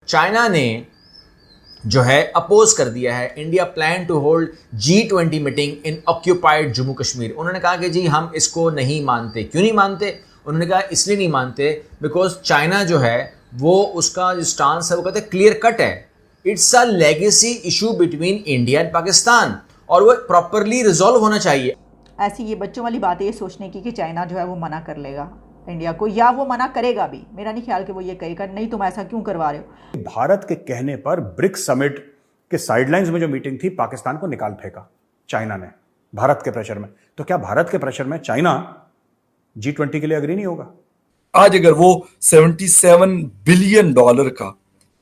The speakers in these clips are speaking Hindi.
चाइना ने जो है अपोज कर दिया है India plan to hold G20 meeting in occupied Jammu Kashmir. उन्होंने कहा कि जी हम इसको नहीं मानते। क्यों नहीं मानते? उन्होंने कहा इसलिए नहीं मानते बिकॉज चाइना जो है वो उसका जो स्टांस है वो कहते हैं क्लियर कट है, it's a legacy issue between India and Pakistan और वो प्रॉपरली रिजॉल्व होना चाहिए। ऐसी ये बच्चों वाली बात है ये सोचने की कि चाइना जो है वो मना कर लेगा इंडिया को, या वो मना करेगा भी। मेरा नहीं ख्याल कि वो ये कहेगा नहीं तुम ऐसा क्यों करवा रहे हो। भारत के कहने पर ब्रिक्स समिट के साइडलाइंस में जो मीटिंग थी पाकिस्तान को निकाल फेंका चाइना ने भारत के प्रेशर में। तो क्या भारत के प्रेशर में चाइना G20 के लिए अग्री नहीं होगा? आज अगर वो $77 बिलियन का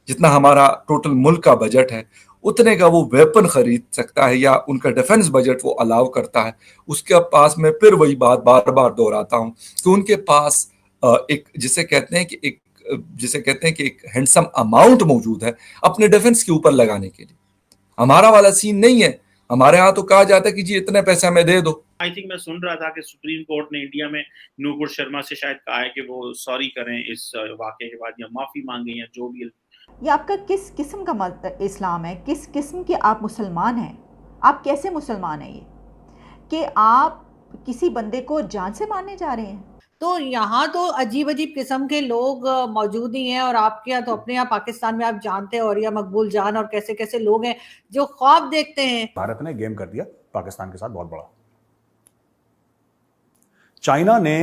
जितना हमारा टोटल मुल्क का बजट है उतने का वो वेपन खरीद सकता है या उनका डिफेंस बजट वो अलाउ करता है, उसके पास मैं फिर वही बात बार बार दोहराता हूं कि उनके पास एक जिसे कहते हैं कि एक हैंडसम अमाउंट मौजूद है अपने डिफेंस के ऊपर लगाने के लिए। हमारा वाला सीन नहीं है। हमारे यहाँ तो कहा जाता है कि जी इतने पैसे हमें दे दो। आई थिंक मैं सुन रहा था कि सुप्रीम कोर्ट ने इंडिया में नूपुर शर्मा से शायद कहा है कि वो सॉरी करें इस वाकये के बाद या माफी मांगे या जो भी। ये आपका किस किस्म का इस्लाम है? किस किस्म के आप मुसलमान हैं? आप कैसे मुसलमान हैं ये कि आप किसी बंदे को जान से मारने जा रहे हैं? तो यहाँ तो अजीब अजीब किस्म के लोग मौजूद ही हैं और आपके यहाँ तो अपने यहाँ पाकिस्तान में आप जानते हैं और या मकबूल जान और कैसे कैसे लोग हैं जो ख्वाब देखते हैं। भारत ने गेम कर दिया पाकिस्तान के साथ बहुत बड़ा। चाइना ने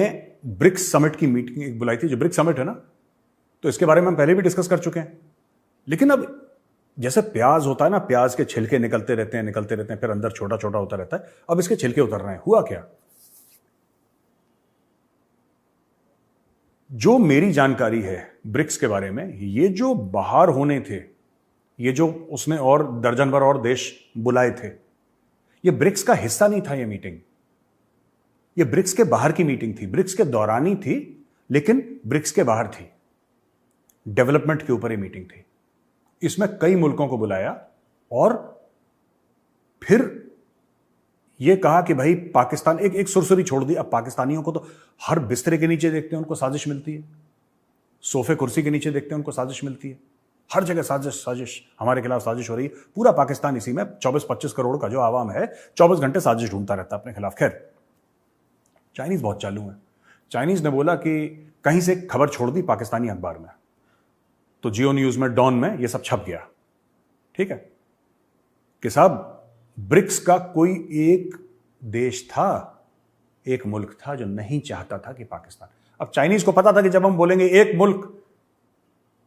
ब्रिक्स समिट की मीटिंग बुलाई थी, जो ब्रिक्स समिट है ना, तो इसके बारे में हम पहले भी डिस्कस कर चुके हैं। लेकिन अब जैसे प्याज होता है ना, प्याज के छिलके निकलते रहते हैं फिर अंदर छोटा छोटा होता रहता है। अब इसके छिलके उतर रहे हैं। हुआ क्या? जो मेरी जानकारी है ब्रिक्स के बारे में, ये जो बाहर होने थे, ये जो उसने और दर्जन भर और देश बुलाए थे, ये ब्रिक्स का हिस्सा नहीं था। ये मीटिंग ये ब्रिक्स के बाहर की मीटिंग थी। ब्रिक्स के दौरान ही थी लेकिन ब्रिक्स के बाहर थी। डेवलपमेंट के ऊपर ये मीटिंग थी। इसमें कई मुल्कों को बुलाया और फिर यह कहा कि भाई पाकिस्तान एक सुरसुरी छोड़ दी। अब पाकिस्तानियों को तो हर बिस्तरे के नीचे देखते हैं उनको साजिश मिलती है, सोफे कुर्सी के नीचे देखते हैं उनको साजिश मिलती है। हर जगह साजिश हमारे खिलाफ साजिश हो रही है। पूरा पाकिस्तान इसी में 24-25 करोड़ का जो आवाम है 24 घंटे साजिश ढूंढता रहता है अपने खिलाफ। खैर, चाइनीज बहुत चालू है। चाइनीज ने बोला कि कहीं से खबर छोड़ दी पाकिस्तानी अखबार में, तो जियो न्यूज में, डॉन में ये सब छप गया। ठीक है कि साहब ब्रिक्स का कोई एक देश था, एक मुल्क था जो नहीं चाहता था कि पाकिस्तान। अब चाइनीज को पता था कि जब हम बोलेंगे एक मुल्क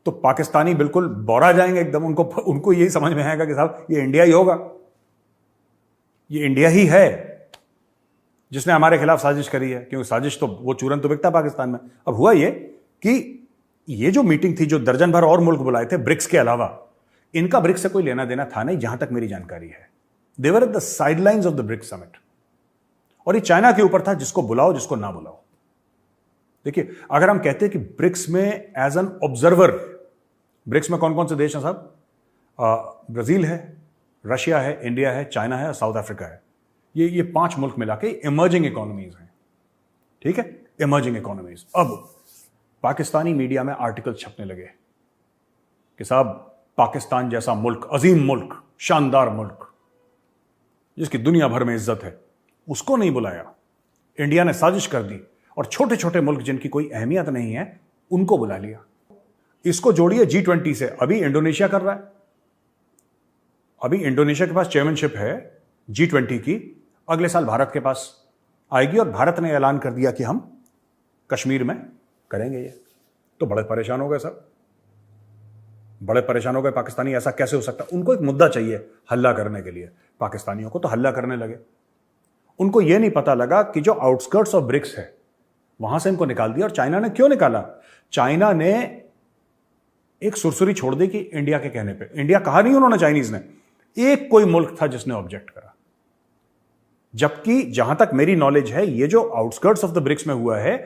तो पाकिस्तानी बिल्कुल बौरा जाएंगे एकदम। उनको यही समझ में आएगा कि साहब ये इंडिया ही होगा, ये इंडिया ही है जिसने हमारे खिलाफ साजिश करी है, क्योंकि साजिश तो वो चूरन तो बिकता पाकिस्तान में। अब हुआ ये कि ये जो मीटिंग थी, जो दर्जन भर और मुल्क बुलाए थे ब्रिक्स के अलावा, इनका ब्रिक्स से कोई लेना देना था नहीं, जहां तक मेरी जानकारी है। They were at the sidelines of the BRICS summit. और ये चाइना के ऊपर था जिसको बुलाओ जिसको ना बुलाओ। देखिए, अगर हम कहते हैं कि ब्रिक्स में एज एन ऑब्जर्वर, ब्रिक्स में कौन कौन से देश हैं साहब? ब्राजील है, रशिया है, इंडिया है, चाइना है, साउथ अफ्रीका है। ये 5 मुल्क मिला के इमर्जिंग इकोनॉमीज हैं। ठीक है, इमर्जिंग इकोनॉमीज। अब पाकिस्तानी मीडिया में आर्टिकल छपने लगे कि साहब पाकिस्तान जैसा मुल्क, अजीम मुल्क, शानदार मुल्क जिसकी दुनिया भर में इज्जत है, उसको नहीं बुलाया। इंडिया ने साजिश कर दी और छोटे छोटे मुल्क जिनकी कोई अहमियत नहीं है उनको बुला लिया। इसको जोड़िए G20 से। अभी इंडोनेशिया कर रहा है। अभी इंडोनेशिया के पास चेयरमैनशिप है G20 की। अगले साल भारत के पास आएगी और भारत ने ऐलान कर दिया कि हम कश्मीर में करेंगे ये। तो बड़े परेशान हो गए सब, बड़े परेशान हो गए पाकिस्तानी। ऐसा कैसे हो सकता? उनको एक मुद्दा चाहिए हल्ला करने के लिए। पाकिस्तानियों को तो हल्ला करने लगे। उनको यह नहीं पता लगा कि जो आउटस्कर्ट्स ऑफ ब्रिक्स है वहां से इनको निकाल दिया। और चाइना ने क्यों निकाला? चाइना ने एक सुरसुरी छोड़ दी कि इंडिया के कहने पे। इंडिया कहा नहीं उन्होंने, चाइनीज ने। एक कोई मुल्क था जिसने ऑब्जेक्ट करा। जबकि जहां तक मेरी नॉलेज है, ये जो आउटस्कर्ट्स ऑफ द ब्रिक्स में हुआ है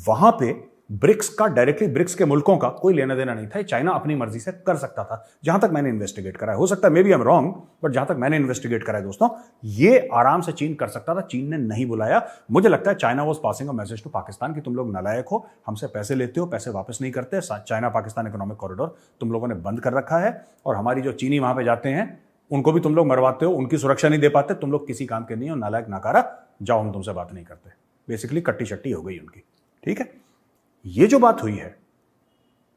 वहां पे ब्रिक्स का डायरेक्टली ब्रिक्स के मुल्कों का कोई लेना देना नहीं था, चाइना अपनी मर्जी से कर सकता था, जहां तक मैंने इन्वेस्टिगेट करा है। हो सकता है maybe I am wrong, but जहां तक मैंने इन्वेस्टिगेट करा है दोस्तों, ये आराम से चीन कर सकता था। चीन ने नहीं बुलाया। मुझे लगता है China was passing a message to Pakistan कि तुम लोग नालायक हो, हमसे पैसे लेते हो, पैसे वापस नहीं करते, चाइना पाकिस्तान इकोनॉमिक कॉरिडोर तुम लोगों ने बंद कर रखा है, और हमारी जो चीनी वहां पे जाते हैं उनको भी तुम लोग मरवाते हो, उनकी सुरक्षा नहीं दे पाते, तुम लोग किसी काम के नहीं हो, नालायक नाकारा, जाओ, हम तुमसे बात नहीं करते। बेसिकली कट्टी शट्टी हो गई उनकी। ठीक है, ये जो बात हुई है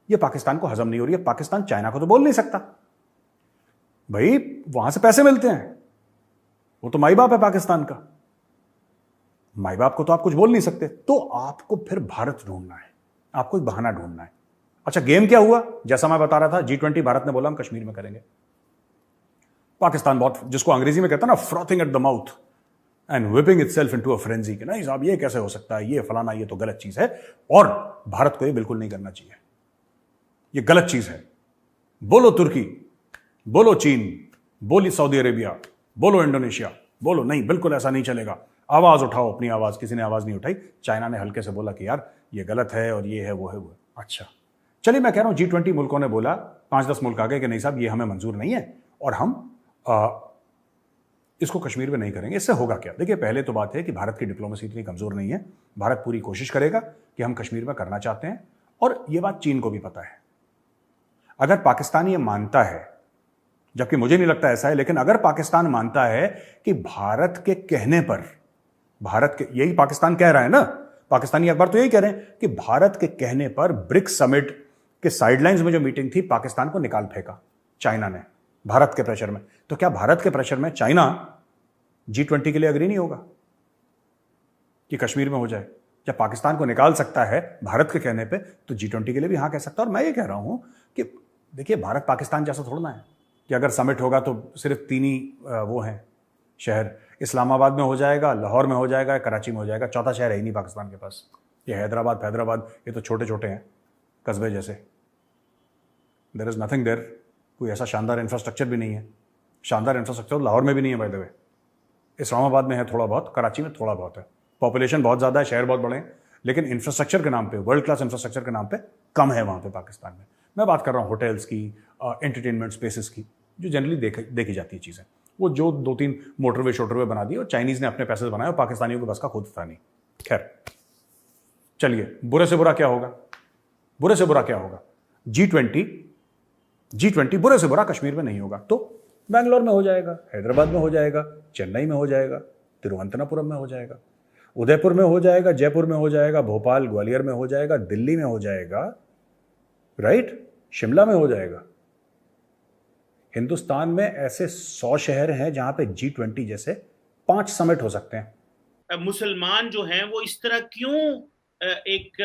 ये पाकिस्तान को हजम नहीं हो रही है। पाकिस्तान चाइना को तो बोल नहीं सकता, भाई वहां से पैसे मिलते हैं, वो तो माई बाप है पाकिस्तान का, माई बाप को तो आप कुछ बोल नहीं सकते। तो आपको फिर भारत ढूंढना है, आपको एक बहाना ढूंढना है। अच्छा, गेम क्या हुआ? जैसा मैं बता रहा था, G20 भारत ने बोला हम कश्मीर में करेंगे। पाकिस्तान बहुत, जिसको अंग्रेजी में कहता है ना, frothing at the mouth and whipping itself into a frenzy कि नहीं साहब ये कैसे हो सकता है, ये फलाना, ये तो गलत चीज है, और भारत को ये बिल्कुल नहीं करना चाहिए, ये गलत चीज है। बोलो तुर्की, बोलो चीन, बोली सऊदी अरेबिया, बोलो इंडोनेशिया, बोलो नहीं बिल्कुल ऐसा नहीं चलेगा, आवाज उठाओ अपनी आवाज। किसी ने आवाज नहीं उठाई। चाइना ने हल्के से बोला कि यार ये गलत है और ये है वो है वो है। अच्छा चलिए, मैं कह रहा हूं G20 मुल्कों ने बोला, 5-10 मुल्क आ गए कि नहीं साहब ये हमें मंजूर नहीं है और हम इसको कश्मीर में नहीं करेंगे। इससे होगा क्या? देखिए, पहले तो बात है कि भारत की डिप्लोमेसी इतनी कमजोर नहीं है। भारत पूरी कोशिश करेगा कि हम कश्मीर में करना चाहते हैं, और यह बात चीन को भी पता है। अगर पाकिस्तान ये मानता है, जबकि मुझे नहीं लगता ऐसा है, लेकिन अगर पाकिस्तान मानता है कि भारत के कहने पर, भारत के, यही पाकिस्तान कह रहा है ना, पाकिस्तानी अखबार तो यही कह रहे हैं कि भारत के कहने पर ब्रिक्स समिट के साइडलाइंस में जो मीटिंग थी, पाकिस्तान को निकाल फेंका चाइना ने भारत के प्रेशर में। तो क्या भारत के प्रेशर में चाइना G20 के लिए अग्री नहीं होगा कि कश्मीर में हो जाए? जब पाकिस्तान को निकाल सकता है भारत के कहने पे, तो G20 के लिए भी हाँ कह सकता है। और मैं ये कह रहा हूं कि देखिए, भारत पाकिस्तान जैसा थोड़ा ना है कि अगर समिट होगा तो सिर्फ 3 ही वो हैं शहर, इस्लामाबाद में हो जाएगा, लाहौर में हो जाएगा, कराची में हो जाएगा, चौथा शहर है ही नहीं पाकिस्तान के पास। ये हैदराबाद, ये तो छोटे छोटे हैं कस्बे जैसे। देयर इज नथिंग देयर, कोई ऐसा शानदार इंफ्रास्ट्रक्चर भी नहीं है। शानदार इंफ्रास्ट्रक्चर लाहौर में भी नहीं है बाय द वे, इस्लामाबाद में है थोड़ा बहुत, कराची में थोड़ा बहुत है। पॉपुलेशन बहुत ज़्यादा है, शहर बहुत बड़े हैं, लेकिन इंफ्रास्ट्रक्चर के नाम पे, वर्ल्ड क्लास इंफ्रास्ट्रक्चर के नाम पे कम है वहाँ पे पाकिस्तान में। मैं बात कर रहा हूँ होटल्स की, एंटरटेनमेंट स्पेसेस की, जो जनरली देखी जाती है चीज़ें। वो जो 2-3 मोटरवे शोटरवे बना दिए और चाइनीज़ ने अपने पैसे बनाए और पाकिस्तानियों के बस का खुद था नहीं। खैर चलिए, बुरे से बुरा क्या होगा? बुरे से बुरा क्या होगा? G20 बुरे से बुरा कश्मीर में नहीं होगा तो बैंगलोर में हो जाएगा, हैदराबाद में हो जाएगा, चेन्नई में हो जाएगा, तिरुवनंतपुरम में हो जाएगा, उदयपुर में हो जाएगा, जयपुर में हो जाएगा, भोपाल ग्वालियर में हो जाएगा, दिल्ली में हो जाएगा, राइट, शिमला में हो जाएगा। हिंदुस्तान में ऐसे 100 शहर हैं जहां पे G20 जैसे 5 समिट हो सकते हैं। मुसलमान जो हैं वो इस तरह क्यों एक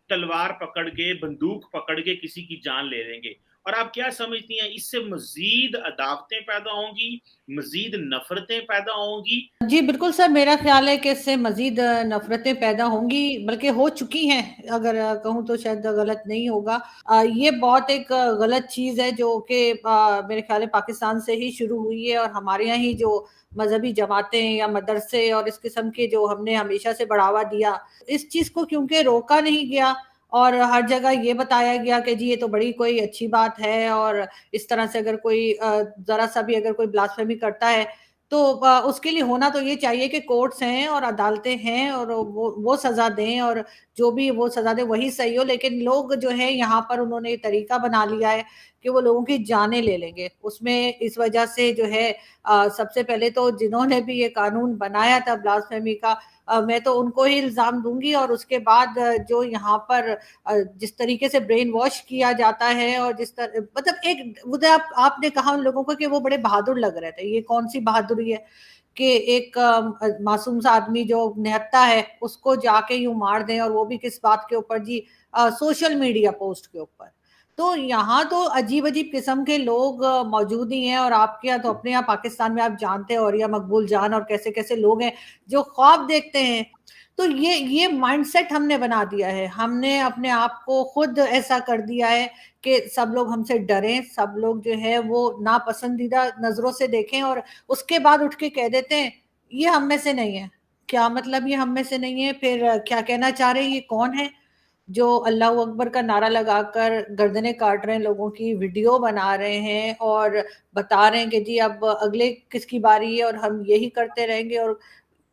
तलवार पकड़ के, बंदूक पकड़ के किसी की जान ले लेंगे? और आप क्या समझती हैं, इससे मजीद अदावतें पैदा होंगी, मजीद नफरतें पैदा होंगी? जी बिल्कुल सर, मेरा ख्याल है कि इससे मजीद नफरतें पैदा होंगी, बल्कि हो चुकी हैं, अगर कहूँ तो शायद गलत नहीं होगा। ये बहुत एक गलत चीज़ है जो कि मेरे ख्याल है पाकिस्तान से ही शुरू हुई है, और हमारे यहाँ ही जो मजहबी जमातें या मदरसे और इस किस्म के जो हमने हमेशा से बढ़ावा दिया, इस चीज़ को क्योंकि रोका नहीं गया और हर जगह ये बताया गया कि जी ये तो बड़ी कोई अच्छी बात है, और इस तरह से अगर कोई जरा सा भी अगर कोई ब्लास्फेमी करता है तो उसके लिए होना तो ये चाहिए कि कोर्ट्स हैं और अदालतें हैं और वो सजा दें, और जो भी वो सजा दें वही सही हो। लेकिन लोग जो है यहाँ पर उन्होंने ये तरीका बना लिया है कि वो लोगों की जानें ले लेंगे। उसमें इस वजह से जो है सबसे पहले तो जिन्होंने भी ये कानून बनाया था ब्लास्फेमी का, मैं तो उनको ही इल्जाम दूंगी। और उसके बाद जो यहाँ पर जिस तरीके से ब्रेन वॉश किया जाता है, और जिस तरह मतलब एक उधर आपने कहा उन लोगों को कि वो बड़े बहादुर लग रहे थे, ये कौन सी बहादुरी है कि एक मासूम सा आदमी जो निहत्था है उसको जाके यूं मार दें, और वो भी किस बात के ऊपर जी, सोशल मीडिया पोस्ट के ऊपर। तो यहाँ तो अजीब अजीब किस्म के लोग मौजूद ही हैं, और आपके यहाँ तो अपने यहाँ पाकिस्तान में आप जानते हैं, और या मकबूल जान और कैसे कैसे लोग हैं जो ख्वाब देखते हैं। तो ये माइंडसेट हमने बना दिया है, हमने अपने आप को खुद ऐसा कर दिया है कि सब लोग हमसे डरें, सब लोग जो है वो नापसंदीदा नजरों से देखें, और उसके बाद उठ के कह देते हैं ये हम में से नहीं है। क्या मतलब ये हम में से नहीं है? फिर क्या कहना चाह रहे हैं, ये कौन है? जो अल्लाह अकबर का नारा लगाकर गर्दनें काट रहे हैं लोगों की, वीडियो बना रहे हैं और बता रहे हैं कि जी अब अगले किसकी बारी है और हम यही करते रहेंगे। और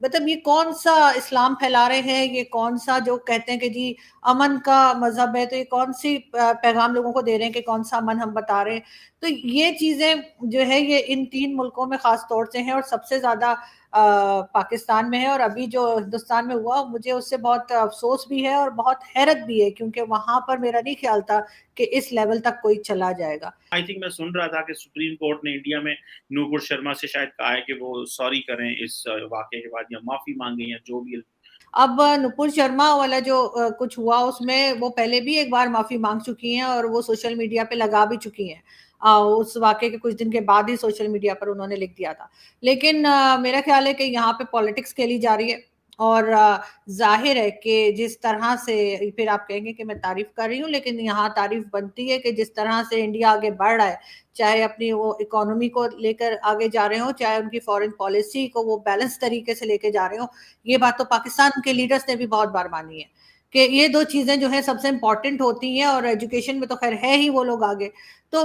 मतलब ये कौन सा इस्लाम फैला रहे हैं, ये कौन सा जो कहते हैं कि जी अमन का मजहब है, तो ये कौन सी पैगाम लोगों को दे रहे हैं कि कौन सा अमन हम बता रहे हैं। तो ये चीजें जो है ये इन 3 मुल्कों में खास तौर से हैं और सबसे ज्यादा पाकिस्तान में है। और अभी जो हिंदुस्तान में हुआ मुझे उससे बहुत अफसोस भी है और बहुत हैरत भी है, क्योंकि वहां पर मेरा नहीं ख्याल था कि इस लेवल तक कोई चला जाएगा। आई थिंक मैं सुन रहा था कि सुप्रीम कोर्ट ने इंडिया में नूपुर शर्मा से शायद कहा है कि वो सॉरी करें इस वाकये के बाद, या माफी मांगे, या जो भी। अब नुपुर शर्मा वाला जो कुछ हुआ उसमें वो पहले भी एक बार माफी मांग चुकी हैं और वो सोशल मीडिया पे लगा भी चुकी हैं। उस वाकये के कुछ दिन के बाद ही सोशल मीडिया पर उन्होंने लिख दिया था। लेकिन मेरा ख्याल है कि यहाँ पे पॉलिटिक्स खेली जा रही है और जाहिर है कि जिस तरह से, फिर आप कहेंगे कि मैं तारीफ कर रही हूँ, लेकिन यहाँ तारीफ बनती है कि जिस तरह से इंडिया आगे बढ़ रहा है, चाहे अपनी वो इकोनॉमी को लेकर आगे जा रहे हो, चाहे उनकी फॉरेन पॉलिसी को वो बैलेंस तरीके से लेके जा रहे हो। ये बात तो पाकिस्तान के लीडर्स ने भी बहुत बार मानी है कि ये 2 चीजें जो है सबसे इंपॉर्टेंट होती हैं, और एजुकेशन में तो खैर है ही वो लोग आगे। तो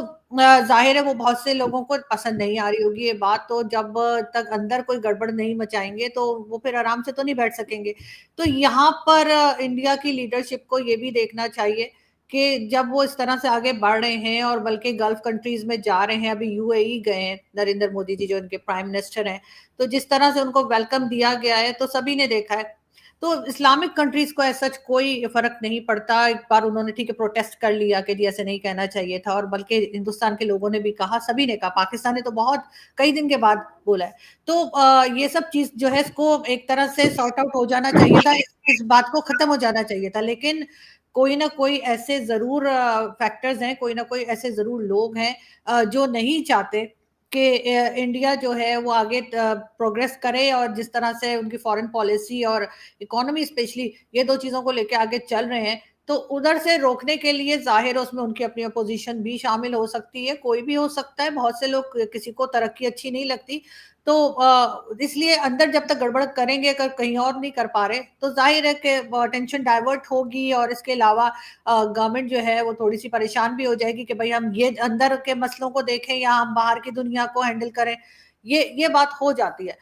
जाहिर है वो बहुत से लोगों को पसंद नहीं आ रही होगी ये बात, तो जब तक अंदर कोई गड़बड़ नहीं मचाएंगे तो वो फिर आराम से तो नहीं बैठ सकेंगे। तो यहाँ पर इंडिया की लीडरशिप को ये भी देखना चाहिए कि जब वो इस तरह से आगे बढ़ रहे हैं और बल्कि गल्फ कंट्रीज में जा रहे हैं, अभी यूएई गए हैं नरेंद्र मोदी जी जो इनके प्राइम मिनिस्टर हैं, तो जिस तरह से उनको वेलकम दिया गया है तो सभी ने देखा है। तो इस्लामिक कंट्रीज को ऐसा कोई फर्क नहीं पड़ता। एक बार उन्होंने ठीक है प्रोटेस्ट कर लिया कि जी ऐसे नहीं कहना चाहिए था, और बल्कि हिंदुस्तान के लोगों ने भी कहा, सभी ने कहा, पाकिस्तान ने तो बहुत कई दिन के बाद बोला है। तो ये सब चीज जो है इसको एक तरह से सॉर्ट आउट हो जाना चाहिए था, इस बात को खत्म हो जाना चाहिए था। लेकिन कोई ना कोई ऐसे जरूर फैक्टर्स हैं, कोई ना कोई ऐसे जरूर लोग हैं जो नहीं चाहते कि इंडिया जो है वो आगे प्रोग्रेस करे, और जिस तरह से उनकी फॉरेन पॉलिसी और इकोनॉमी स्पेशली ये 2 चीजों को लेके आगे चल रहे हैं, तो उधर से रोकने के लिए जाहिर है उसमें उनकी अपनी अपोजिशन भी शामिल हो सकती है, कोई भी हो सकता है। बहुत से लोग, किसी को तरक्की अच्छी नहीं लगती, तो इसलिए अंदर जब तक गड़बड़ करेंगे, अगर कहीं और नहीं कर पा रहे, तो जाहिर है कि टेंशन डाइवर्ट होगी, और इसके अलावा गवर्नमेंट जो है वो थोड़ी सी परेशान भी हो जाएगी कि भाई हम ये अंदर के मसलों को देखें या हम बाहर की दुनिया को हैंडल करें। ये बात हो जाती है।